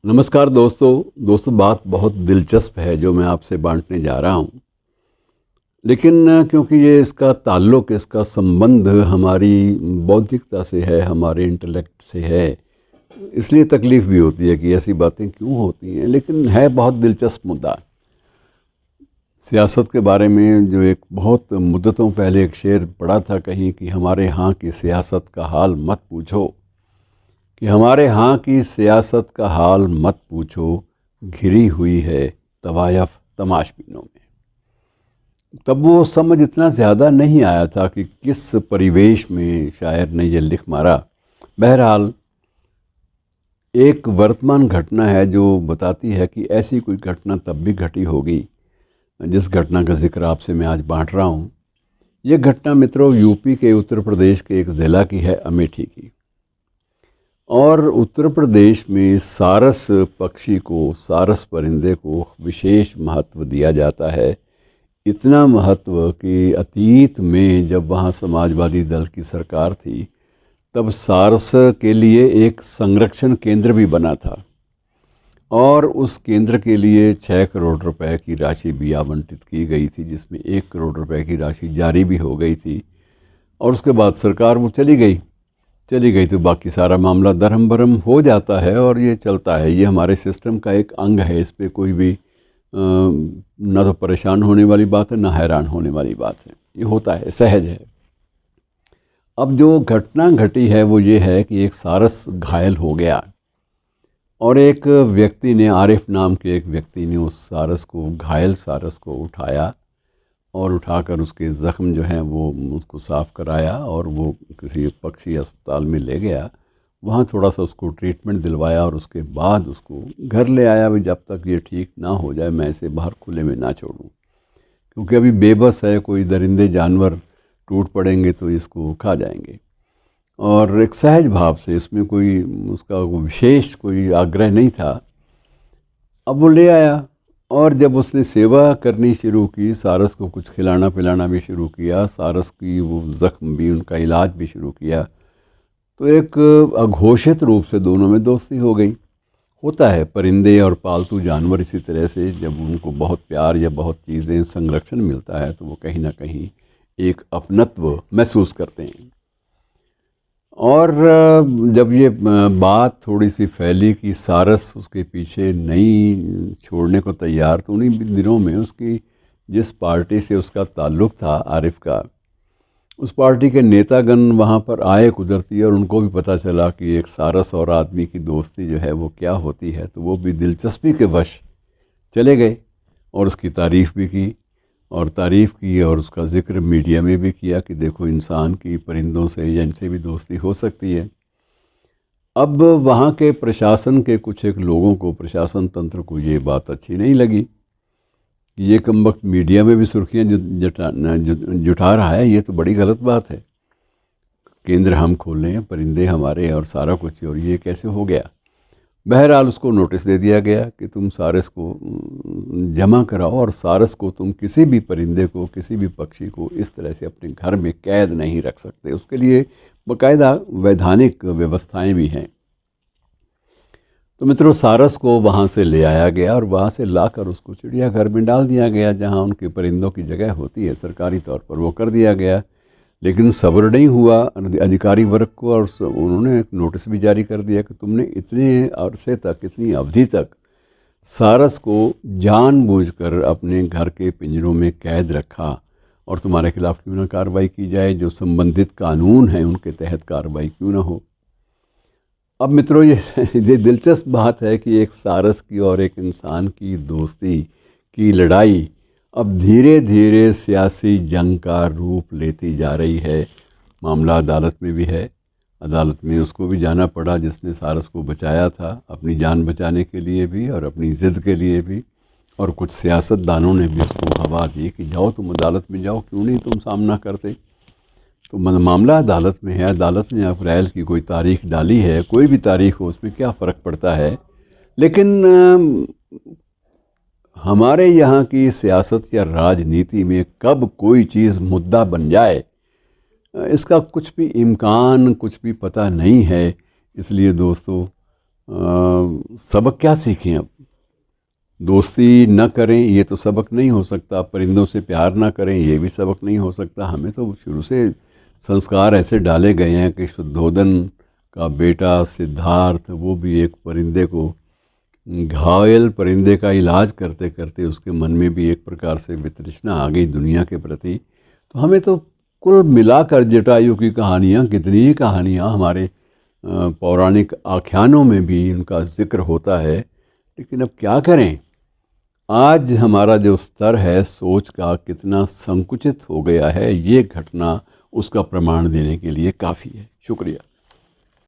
नमस्कार दोस्तों बात बहुत दिलचस्प है जो मैं आपसे बांटने जा रहा हूँ। लेकिन क्योंकि ये इसका संबंध हमारी बौद्धिकता से है, हमारे इंटेलेक्ट से है, इसलिए तकलीफ़ भी होती है कि ऐसी बातें क्यों होती हैं। लेकिन है बहुत दिलचस्प मुद्दा। सियासत के बारे में जो एक बहुत मुद्दतों पहले एक शेर पढ़ा था कहीं कि हमारे यहाँ की सियासत का हाल मत पूछो, कि हमारे यहाँ की सियासत का हाल मत पूछो, घिरी हुई है तवायफ तमाशबीनों में। तब वो समझ इतना ज़्यादा नहीं आया था कि किस परिवेश में शायर ने ये लिख मारा। बहरहाल एक वर्तमान घटना है जो बताती है कि ऐसी कोई घटना तब भी घटी होगी जिस घटना का जिक्र आपसे मैं आज बांट रहा हूँ। ये घटना मित्रों यूपी के उत्तर प्रदेश के एक ज़िला की है, अमेठी की। और उत्तर प्रदेश में सारस पक्षी को, सारस परिंदे को विशेष महत्व दिया जाता है। इतना महत्व कि अतीत में जब वहाँ समाजवादी दल की सरकार थी तब सारस के लिए एक संरक्षण केंद्र भी बना था और उस केंद्र के लिए 6 करोड़ रुपए की राशि भी आवंटित की गई थी, जिसमें 1 करोड़ रुपए की राशि जारी भी हो गई थी। और उसके बाद सरकार वो चली गई तो बाकी सारा मामला दरहम बरहम हो जाता है और ये चलता है। ये हमारे सिस्टम का एक अंग है। इस पे कोई भी ना तो परेशान होने वाली बात है, ना हैरान होने वाली बात है। ये होता है, सहज है। अब जो घटना घटी है वो ये है कि एक सारस घायल हो गया और एक व्यक्ति ने, आरिफ नाम के एक व्यक्ति ने उस सारस को, घायल सारस को उठाया और उठाकर उसके ज़ख्म जो हैं वो उसको साफ़ कराया और वो किसी पक्षी अस्पताल में ले गया। वहाँ थोड़ा सा उसको ट्रीटमेंट दिलवाया और उसके बाद उसको घर ले आया। भी जब तक ये ठीक ना हो जाए मैं इसे बाहर खुले में ना छोड़ूं, क्योंकि अभी बेबस है, कोई दरिंदे जानवर टूट पड़ेंगे तो इसको खा जाएंगे। और एक सहज भाव से, इसमें कोई उसका विशेष कोई आग्रह नहीं था। अब वो ले आया और जब उसने सेवा करनी शुरू की, सारस को कुछ खिलाना पिलाना भी शुरू किया, सारस की वो ज़ख्म भी, उनका इलाज भी शुरू किया, तो एक अघोषित रूप से दोनों में दोस्ती हो गई। होता है, परिंदे और पालतू जानवर इसी तरह से जब उनको बहुत प्यार या बहुत चीज़ें, संरक्षण मिलता है तो वो कहीं ना कहीं एक अपनत्व महसूस करते हैं। और जब ये बात थोड़ी सी फैली कि सारस उसके पीछे नहीं छोड़ने को तैयार, तो उन्हीं दिनों में उसकी जिस पार्टी से उसका ताल्लुक़ था, आरिफ का, उस पार्टी के नेतागण वहाँ पर आए कुदरती, और उनको भी पता चला कि एक सारस और आदमी की दोस्ती जो है वो क्या होती है। तो वो भी दिलचस्पी के वश चले गए और उसकी तारीफ़ भी की और उसका ज़िक्र मीडिया में भी किया कि देखो, इंसान की परिंदों से या इनसे भी दोस्ती हो सकती है। अब वहाँ के प्रशासन के कुछ एक लोगों को, प्रशासन तंत्र को ये बात अच्छी नहीं लगी कि ये कमबख्त मीडिया में भी सुर्खियाँ जुटा रहा है। ये तो बड़ी गलत बात है। केंद्र हम खोल रहे हैं, परिंदे हमारे और सारा कुछ, और ये कैसे हो गया। बहरहाल उसको नोटिस दे दिया गया कि तुम सारस को जमा कराओ और सारस को, तुम किसी भी परिंदे को, किसी भी पक्षी को इस तरह से अपने घर में कैद नहीं रख सकते। उसके लिए बाकायदा वैधानिक व्यवस्थाएं भी हैं। तो मित्रों, सारस को वहाँ से ले आया गया और वहाँ से लाकर उसको चिड़ियाघर में डाल दिया गया, जहाँ उनके परिंदों की जगह होती है। सरकारी तौर पर वो कर दिया गया, लेकिन सब्र नहीं हुआ अधिकारी वर्ग को, और उन्होंने एक नोटिस भी जारी कर दिया कि तुमने इतने अरसे तक, इतनी अवधि तक सारस को जानबूझकर अपने घर के पिंजरों में कैद रखा और तुम्हारे खिलाफ क्यों ना कार्रवाई की जाए, जो संबंधित कानून हैं उनके तहत कार्रवाई क्यों ना हो। अब मित्रों, ये दिलचस्प बात है कि एक सारस की और एक इंसान की दोस्ती की लड़ाई अब धीरे धीरे सियासी जंग का रूप लेती जा रही है। मामला अदालत में भी है। अदालत में उसको भी जाना पड़ा जिसने सारस को बचाया था, अपनी जान बचाने के लिए भी और अपनी ज़िद के लिए भी। और कुछ सियासतदानों ने भी उसको हवा दी कि जाओ तुम अदालत में जाओ, क्यों नहीं तुम सामना करते। तो मामला अदालत में है। अदालत ने अप्रैल की कोई तारीख डाली है, कोई भी तारीख हो, उसमें क्या फ़र्क पड़ता है। लेकिन हमारे यहाँ की सियासत या राजनीति में कब कोई चीज़ मुद्दा बन जाए, इसका कुछ भी इम्कान, कुछ भी पता नहीं है। इसलिए दोस्तों, सबक क्या सीखें अब? दोस्ती न करें ये तो सबक नहीं हो सकता, परिंदों से प्यार ना करें ये भी सबक नहीं हो सकता। हमें तो शुरू से संस्कार ऐसे डाले गए हैं कि शुद्धोदन का बेटा सिद्धार्थ, वो भी एक परिंदे को, घायल परिंदे का इलाज करते करते उसके मन में भी एक प्रकार से वितृष्णा आ गई दुनिया के प्रति। तो हमें तो कुल मिलाकर जटायु की कहानियाँ, कितनी ही कहानियाँ हमारे पौराणिक आख्यानों में भी इनका जिक्र होता है। लेकिन अब क्या करें, आज हमारा जो स्तर है सोच का कितना संकुचित हो गया है, ये घटना उसका प्रमाण देने के लिए काफ़ी है। शुक्रिया।